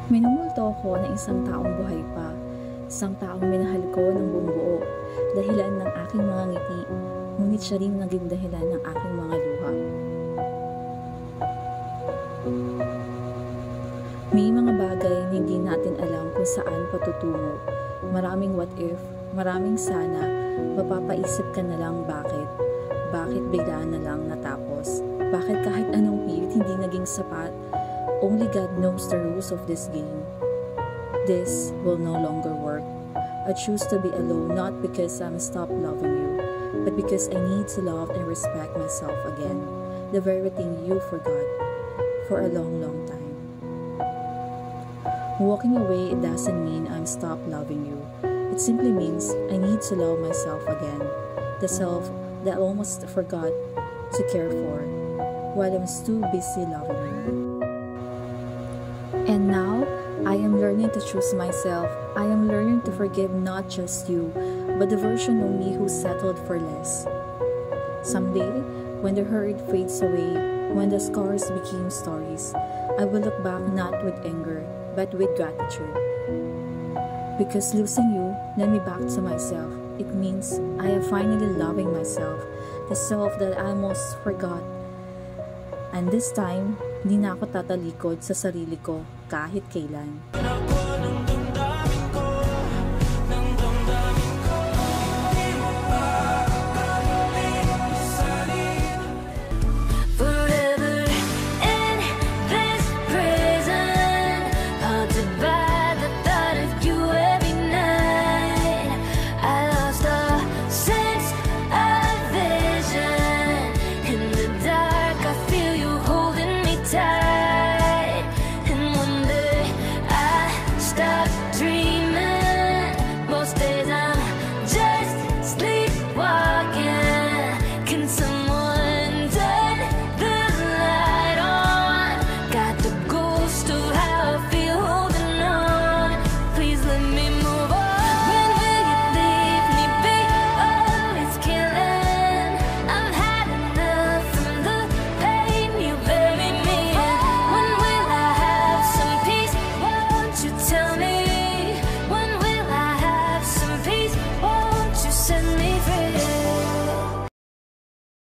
Minumulto ako ng isang taong buhay pa, isang taong minahal ko ng buong buo, dahilan ng aking mga ngiti, ngunit siya rin naging dahilan ng aking mga luha. May mga bagay na hindi natin alam kung saan patutungo. Maraming what if, maraming sana, mapapaisip ka na lang bakit. Bakit bigla na lang natapos? Bakit kahit anong pilit hindi naging sapat? Only God knows the rules of this game. This will no longer work. I choose to be alone not because I'm stopped loving you, but because I need to love and respect myself again. The very thing you forgot for a long, long time. Walking away, it doesn't mean I'm stopped loving you. It simply means I need to love myself again. The self that I almost forgot to care for while I was too busy loving you. And now, I am learning to choose myself. I am learning to forgive not just you, but the version of me who settled for less. Someday, when the hurt fades away, when the scars became stories, I will look back not with anger, but with gratitude. Because losing you led me back to myself. It means I am finally loving myself, the self that I almost forgot. And this time, hindi na ako tatalikod sa sarili ko kahit kailan.